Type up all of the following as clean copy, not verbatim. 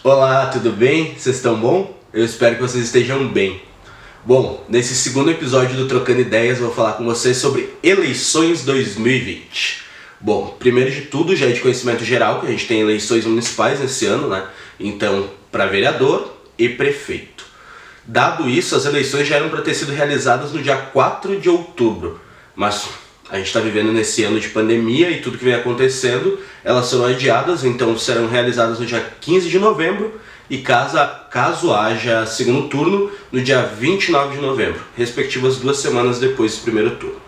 Olá, tudo bem? Vocês estão bom? Eu espero que vocês estejam bem. Bom, nesse segundo episódio do Trocando Ideias eu vou falar com vocês sobre eleições 2020. Bom, primeiro de tudo, já é de conhecimento geral que a gente tem eleições municipais esse ano, né? Então, para vereador e prefeito. Dado isso, as eleições já eram para ter sido realizadas no dia 4 de outubro, mas a gente está vivendo nesse ano de pandemia e tudo que vem acontecendo, elas serão adiadas, então serão realizadas no dia 15 de novembro e caso haja segundo turno, no dia 29 de novembro, respectivas 2 semanas depois do primeiro turno.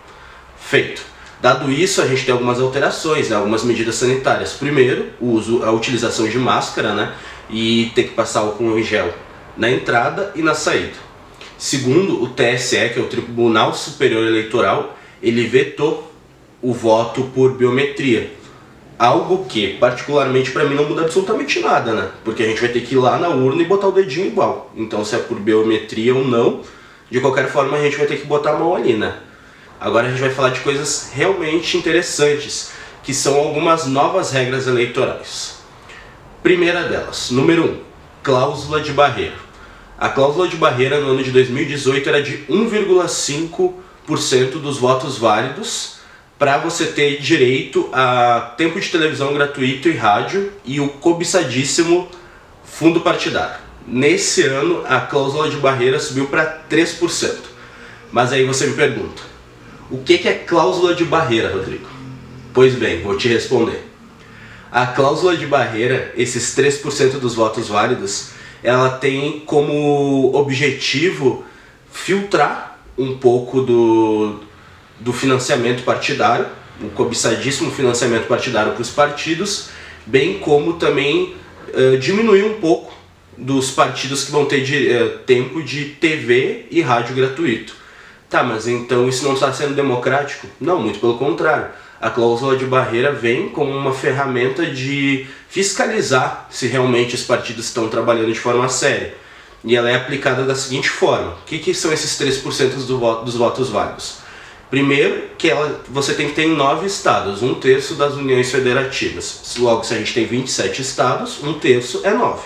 Feito. Dado isso, a gente tem algumas alterações, né, algumas medidas sanitárias. Primeiro, a utilização de máscara, né, e ter que passar álcool em gel na entrada e na saída. Segundo, o TSE, que é o Tribunal Superior Eleitoral, ele vetou o voto por biometria. Algo que, particularmente para mim, não muda absolutamente nada, né? Porque a gente vai ter que ir lá na urna e botar o dedinho igual. Então, se é por biometria ou não, de qualquer forma a gente vai ter que botar a mão ali, né? Agora a gente vai falar de coisas realmente interessantes, que são algumas novas regras eleitorais. Primeira delas, número 1, cláusula de barreira. A cláusula de barreira no ano de 2018 era de 1,5% dos votos válidos para você ter direito a tempo de televisão gratuito e rádio e o cobiçadíssimo fundo partidário. Nesse ano, a cláusula de barreira subiu para 3%. Mas aí você me pergunta, o que é cláusula de barreira, Rodrigo? Pois bem, vou te responder. A cláusula de barreira, esses 3% dos votos válidos, ela tem como objetivo filtrar um pouco do financiamento partidário, o cobiçadíssimo financiamento partidário para os partidos, bem como também diminuir um pouco dos partidos que vão ter tempo de TV e rádio gratuito. Tá, mas então isso não está sendo democrático? Não, muito pelo contrário. A cláusula de barreira vem como uma ferramenta de fiscalizar se realmente os partidos estão trabalhando de forma séria. E ela é aplicada da seguinte forma. O que são esses 3% dos votos válidos? Primeiro, que você tem que ter em 9 estados, 1/3 das uniões federativas. Logo, se a gente tem 27 estados, 1/3 é 9.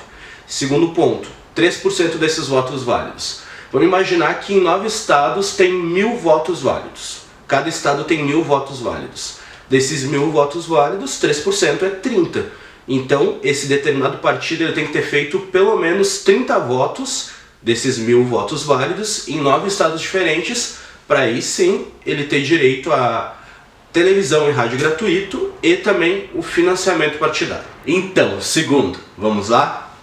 Segundo ponto, 3% desses votos válidos. Vamos imaginar que em 9 estados tem 1.000 votos válidos. Cada estado tem 1.000 votos válidos. Desses 1.000 votos válidos, 3% é 30. Então, esse determinado partido ele tem que ter feito pelo menos 30 votos desses 1.000 votos válidos em 9 estados diferentes, para aí sim ele ter direito a televisão e rádio gratuito e também o financiamento partidário. Então, segundo, vamos lá?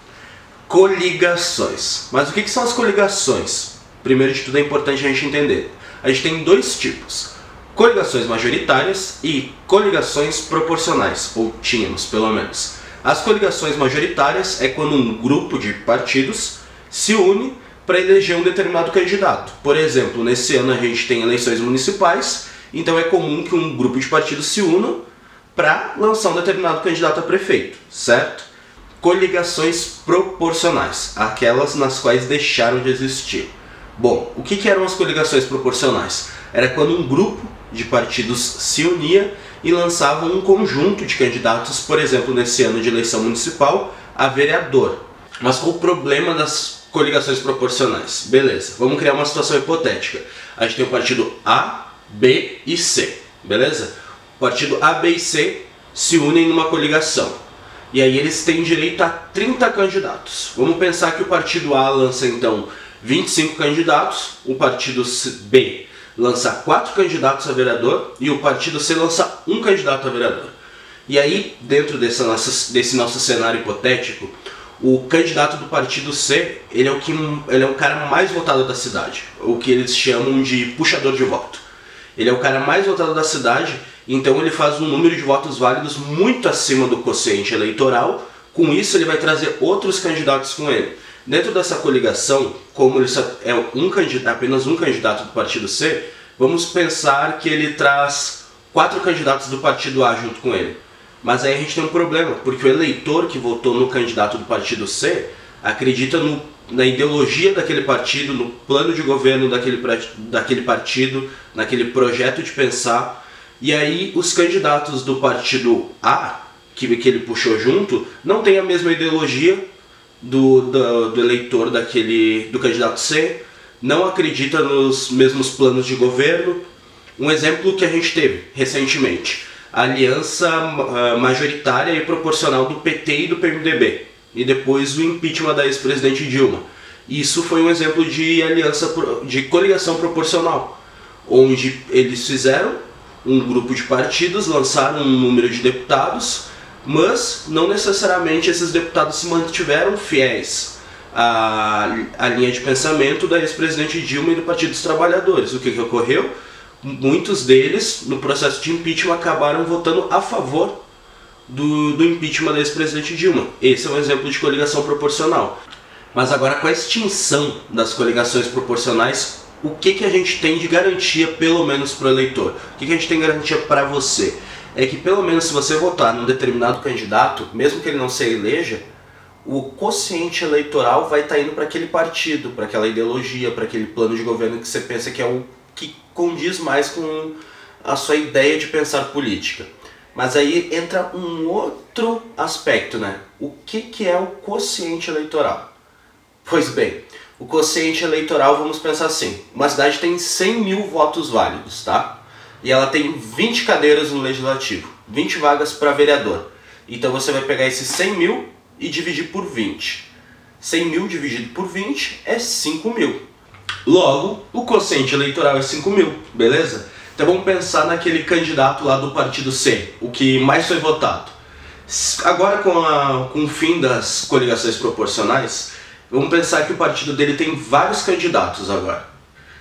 Coligações. Mas o que são as coligações? Primeiro de tudo é importante a gente entender. A gente tem 2 tipos. Coligações majoritárias e coligações proporcionais, ou tínhamos pelo menos. As coligações majoritárias é quando um grupo de partidos se une para eleger um determinado candidato. Por exemplo, nesse ano a gente tem eleições municipais, então é comum que um grupo de partidos se unam para lançar um determinado candidato a prefeito, certo? Coligações proporcionais, aquelas nas quais deixaram de existir. Bom, o que eram as coligações proporcionais? Era quando um grupo de partidos se unia e lançava um conjunto de candidatos, por exemplo, nesse ano de eleição municipal, a vereador. Mas qual o problema das coligações proporcionais? Beleza, vamos criar uma situação hipotética. A gente tem o partido A, B e C, beleza? O partido A, B e C se unem numa coligação. E aí eles têm direito a 30 candidatos. Vamos pensar que o partido A lança então 25 candidatos, o partido B lança 4 candidatos a vereador e o partido C lança 1 candidato a vereador. E aí, dentro desse nosso cenário hipotético, o candidato do partido C, ele é o cara mais votado da cidade, o que eles chamam de puxador de voto. Ele é o cara mais votado da cidade, então ele faz um número de votos válidos muito acima do quociente eleitoral, com isso ele vai trazer outros candidatos com ele. Dentro dessa coligação, como ele é apenas um candidato do partido C, vamos pensar que ele traz 4 candidatos do partido A junto com ele. Mas aí a gente tem um problema, porque o eleitor que votou no candidato do partido C acredita na ideologia daquele partido, no plano de governo daquele partido, naquele projeto de pensar, e aí os candidatos do partido A, que ele puxou junto, não têm a mesma ideologia do eleitor do candidato C, não acredita nos mesmos planos de governo. Um exemplo que a gente teve recentemente, a aliança majoritária e proporcional do PT e do PMDB, e depois o impeachment da ex-presidente Dilma. Isso foi um exemplo de aliança, de coligação proporcional, onde eles fizeram um grupo de partidos, lançaram um número de deputados, mas não necessariamente esses deputados se mantiveram fiéis à linha de pensamento da ex-presidente Dilma e do Partido dos Trabalhadores. O que ocorreu? Muitos deles, no processo de impeachment, acabaram votando a favor do impeachment da ex-presidente Dilma. Esse é um exemplo de coligação proporcional. Mas agora, com a extinção das coligações proporcionais, o que a gente tem de garantia, pelo menos para o eleitor? O que a gente tem de garantia para você? É que, pelo menos, se você votar num determinado candidato, mesmo que ele não se eleja, o quociente eleitoral vai estar indo para aquele partido, para aquela ideologia, para aquele plano de governo que você pensa que é o que condiz mais com a sua ideia de pensar política. Mas aí entra um outro aspecto, né? O que é o quociente eleitoral? Pois bem, o quociente eleitoral, vamos pensar assim, uma cidade tem 100 mil votos válidos, tá? E ela tem 20 cadeiras no legislativo, 20 vagas para vereador. Então você vai pegar esses 100 mil e dividir por 20. 100 mil dividido por 20 é 5 mil. Logo, o quociente eleitoral é 5 mil, beleza? Então vamos pensar naquele candidato lá do partido C, o que mais foi votado. Agora com o fim das coligações proporcionais, vamos pensar que o partido dele tem vários candidatos agora.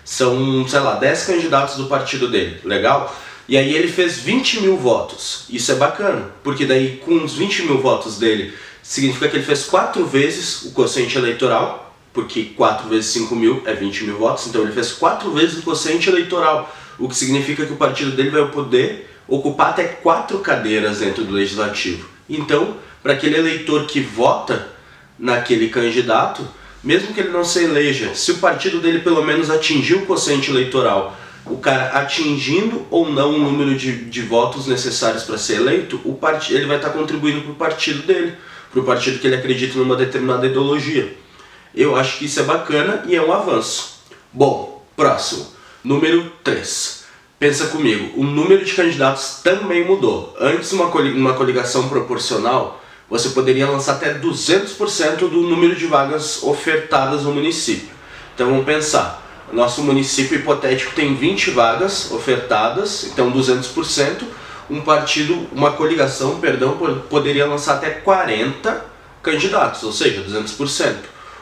São, sei lá, 10 candidatos do partido dele, legal? E aí ele fez 20 mil votos. Isso é bacana, porque daí com os 20 mil votos dele, significa que ele fez 4 vezes o quociente eleitoral, porque 4 vezes 5 mil é 20 mil votos, então ele fez 4 vezes o quociente eleitoral, o que significa que o partido dele vai poder ocupar até 4 cadeiras dentro do legislativo. Então, para aquele eleitor que vota naquele candidato, mesmo que ele não se eleja, se o partido dele pelo menos atingiu o quociente eleitoral, o cara atingindo ou não o número de votos necessários para ser eleito, ele vai estar contribuindo para o partido dele, para o partido que ele acredita numa determinada ideologia. Eu acho que isso é bacana e é um avanço. Bom, próximo. Número 3. Pensa comigo, o número de candidatos também mudou. Antes, uma coligação proporcional, você poderia lançar até 200% do número de vagas ofertadas no município. Então vamos pensar, nosso município hipotético tem 20 vagas ofertadas, então 200%, uma coligação, poderia lançar até 40 candidatos, ou seja, 200%.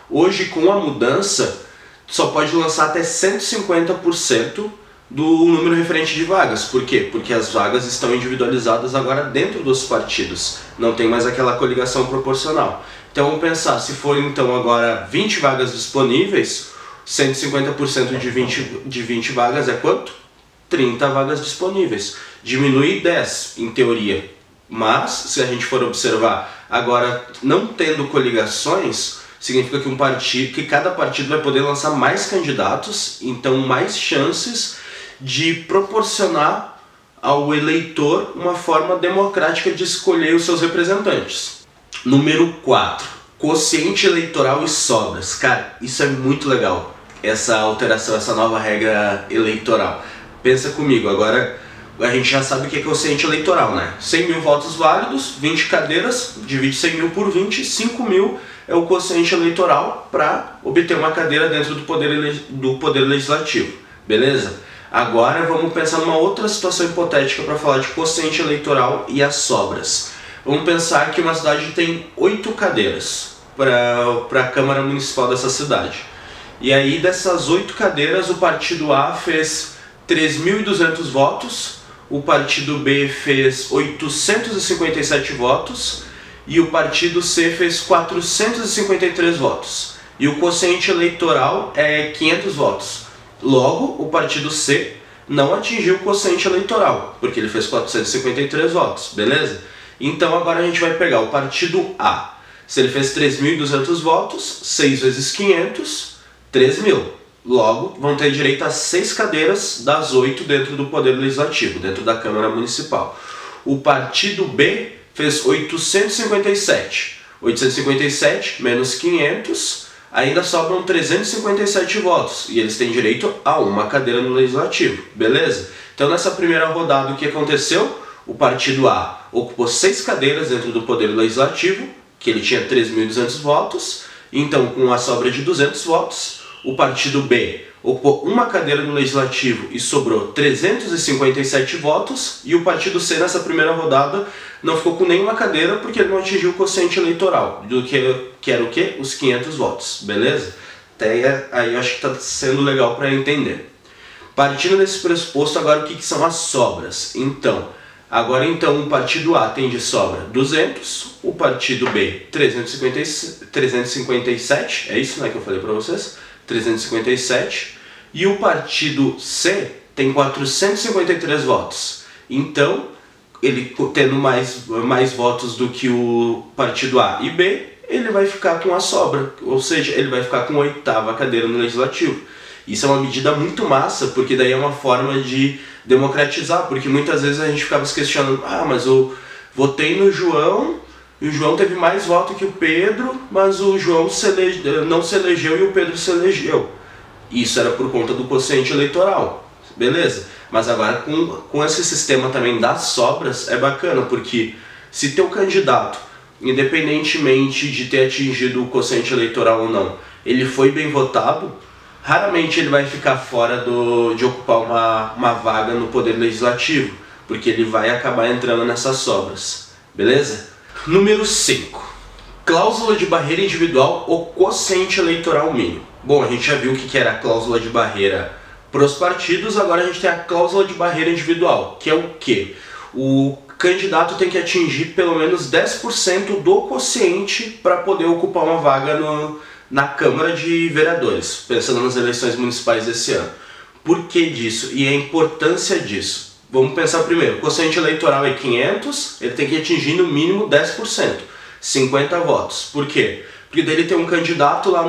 Hoje, com a mudança, só pode lançar até 150% do número referente de vagas. Por quê? Porque as vagas estão individualizadas agora dentro dos partidos. Não tem mais aquela coligação proporcional. Então vamos pensar, se for então agora 20 vagas disponíveis, 150% de 20 vagas é quanto? 30 vagas disponíveis. Diminui 10, em teoria. Mas, se a gente for observar, agora não tendo coligações, significa que cada partido vai poder lançar mais candidatos, então mais chances de proporcionar ao eleitor uma forma democrática de escolher os seus representantes. Número 4. Quociente eleitoral e sobras. Cara, isso é muito legal, essa alteração, essa nova regra eleitoral. Pensa comigo, agora a gente já sabe o que é quociente eleitoral, né? 100 mil votos válidos, 20 cadeiras, divide 100 mil por 20, 5 mil é o quociente eleitoral para obter uma cadeira dentro do poder legislativo, beleza? Agora vamos pensar numa outra situação hipotética para falar de quociente eleitoral e as sobras. Vamos pensar que uma cidade tem 8 cadeiras para a Câmara Municipal dessa cidade. E aí dessas 8 cadeiras o partido A fez 3.200 votos, o partido B fez 857 votos e o partido C fez 453 votos. E o quociente eleitoral é 500 votos. Logo, o partido C não atingiu o quociente eleitoral, porque ele fez 453 votos, beleza? Então agora a gente vai pegar o partido A. Se ele fez 3.200 votos, 6 vezes 500, 3.000. Logo, vão ter direito a 6 cadeiras das 8 dentro do Poder Legislativo, dentro da Câmara Municipal. O partido B fez 857. 857 menos 500, ainda sobram 357 votos, e eles têm direito a uma cadeira no Legislativo, beleza? Então nessa primeira rodada o que aconteceu? O partido A ocupou 6 cadeiras dentro do Poder Legislativo, que ele tinha 3.200 votos, então com a sobra de 200 votos, o partido B ocupou uma cadeira no Legislativo e sobrou 357 votos, e o partido C nessa primeira rodada não ficou com nenhuma cadeira porque ele não atingiu o quociente eleitoral, do que era o quê? Os 500 votos, beleza? Até aí eu acho que está sendo legal para entender. Partindo desse pressuposto, agora o que são as sobras? Agora o partido A tem de sobra 200, o partido B 357, é isso, né, que eu falei para vocês? 357, e o partido C tem 453 votos. Então, ele tendo mais votos do que o partido A e B, ele vai ficar com a sobra, ou seja, ele vai ficar com a 8ª cadeira no Legislativo. Isso é uma medida muito massa, porque daí é uma forma de democratizar, porque muitas vezes a gente ficava se questionando, mas eu votei no João, e o João teve mais voto que o Pedro, mas o João não se elegeu e o Pedro se elegeu. Isso era por conta do quociente eleitoral, beleza? Mas agora com esse sistema também das sobras é bacana, porque se teu candidato, independentemente de ter atingido o quociente eleitoral ou não, ele foi bem votado, raramente ele vai ficar fora de ocupar uma vaga no Poder Legislativo, porque ele vai acabar entrando nessas sobras, beleza? Número 5. Cláusula de barreira individual ou quociente eleitoral mínimo. Bom, a gente já viu o que era a cláusula de barreira para os partidos, agora a gente tem a cláusula de barreira individual, que é o quê? O candidato tem que atingir pelo menos 10% do quociente para poder ocupar uma vaga na Câmara de Vereadores, pensando nas eleições municipais desse ano. Por que disso? E a importância disso? Vamos pensar primeiro, o quociente eleitoral é 500, ele tem que atingir no mínimo 10%, 50 votos. Por quê? Porque daí ele tem um candidato lá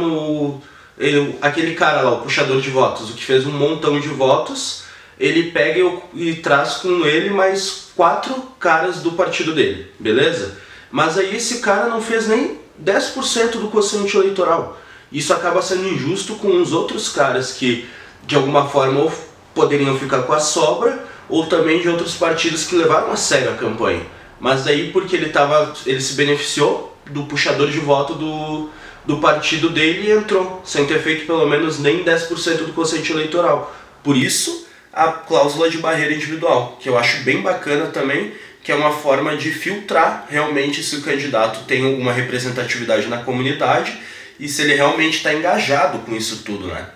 aquele cara lá, o puxador de votos, o que fez um montão de votos, ele pega e traz com ele mais 4 caras do partido dele, beleza? Mas aí esse cara não fez nem 10% do quociente eleitoral. Isso acaba sendo injusto com os outros caras que, de alguma forma, ou poderiam ficar com a sobra, ou também de outros partidos que levaram a sério a campanha. Mas daí, porque ele se beneficiou do puxador de voto do partido dele e entrou, sem ter feito pelo menos nem 10% do quociente eleitoral. Por isso, a cláusula de barreira individual, que eu acho bem bacana também, que é uma forma de filtrar realmente se o candidato tem alguma representatividade na comunidade e se ele realmente está engajado com isso tudo, né?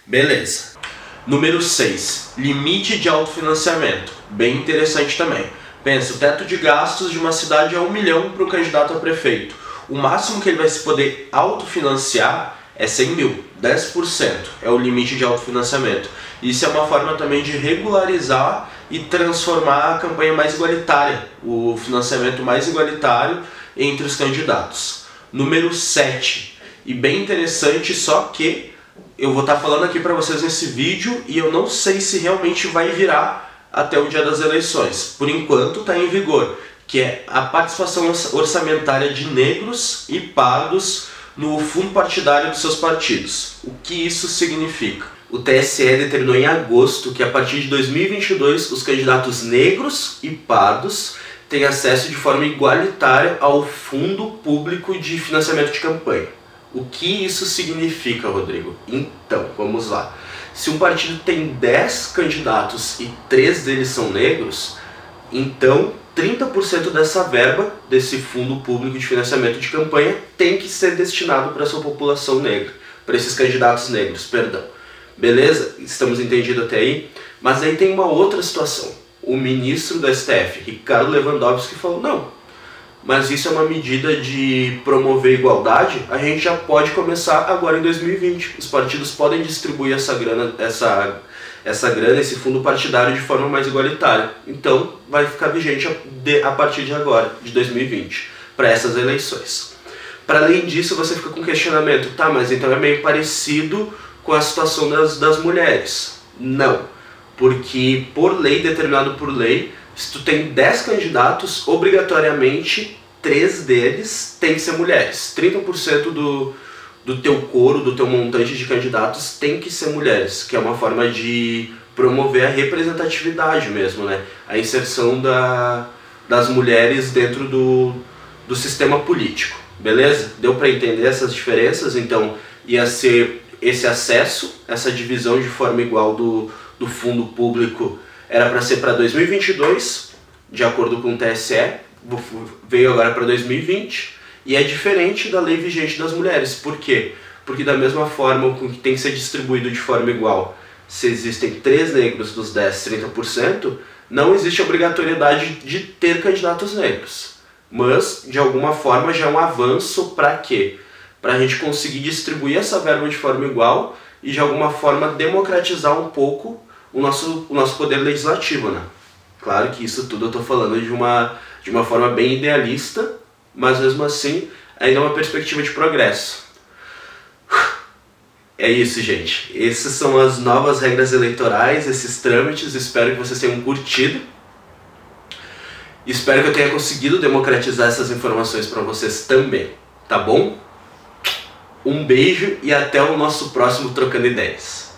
Beleza. Número 6. Limite de autofinanciamento. Bem interessante também. Pensa, o teto de gastos de uma cidade é 1 milhão para o candidato a prefeito. O máximo que ele vai se poder autofinanciar é 100 mil, 10% é o limite de autofinanciamento. Isso é uma forma também de regularizar e transformar a campanha mais igualitária, o financiamento mais igualitário entre os candidatos. Número 7, e bem interessante, só que eu vou estar falando aqui para vocês nesse vídeo e eu não sei se realmente vai virar até o dia das eleições. Por enquanto está em vigor, que é a participação orçamentária de negros e pardos no fundo partidário dos seus partidos. O que isso significa? O TSE determinou em agosto que a partir de 2022 os candidatos negros e pardos têm acesso de forma igualitária ao Fundo Público de Financiamento de Campanha. O que isso significa, Rodrigo? Então, vamos lá. Se um partido tem 10 candidatos e 3 deles são negros, então 30% dessa verba, desse Fundo Público de Financiamento de Campanha, tem que ser destinado para essa população negra, para esses candidatos negros, perdão. Beleza? Estamos entendidos até aí? Mas aí tem uma outra situação. O ministro do STF, Ricardo Lewandowski, falou, não, mas isso é uma medida de promover igualdade, a gente já pode começar agora em 2020. Os partidos podem distribuir essa grana, esse fundo partidário de forma mais igualitária. Então vai ficar vigente a partir de agora, de 2020, para essas eleições. Para além disso, você fica com questionamento, tá, mas então é meio parecido com a situação das mulheres. Não, porque por lei, determinado por lei, se tu tem 10 candidatos, obrigatoriamente 3 deles têm que ser mulheres. 30% do teu coro, do teu montante de candidatos tem que ser mulheres, que é uma forma de promover a representatividade mesmo, né? A inserção das mulheres dentro do sistema político, beleza? Deu para entender essas diferenças? Então ia ser esse acesso, essa divisão de forma igual do fundo público era para ser para 2022, de acordo com o TSE, veio agora para 2020, e é diferente da lei vigente das mulheres. Por quê? Porque da mesma forma que tem que ser distribuído de forma igual, se existem 3 negros dos 10, 30%, não existe obrigatoriedade de ter candidatos negros. Mas, de alguma forma, já é um avanço para quê? Para a gente conseguir distribuir essa verba de forma igual e, de alguma forma, democratizar um pouco o nosso poder legislativo, né? Claro que isso tudo eu estou falando de uma forma bem idealista, mas mesmo assim ainda é uma perspectiva de progresso. É isso, gente. Essas são as novas regras eleitorais, esses trâmites. Espero que vocês tenham curtido. Espero que eu tenha conseguido democratizar essas informações para vocês também, tá bom? Um beijo e até o nosso próximo Trocando Ideias.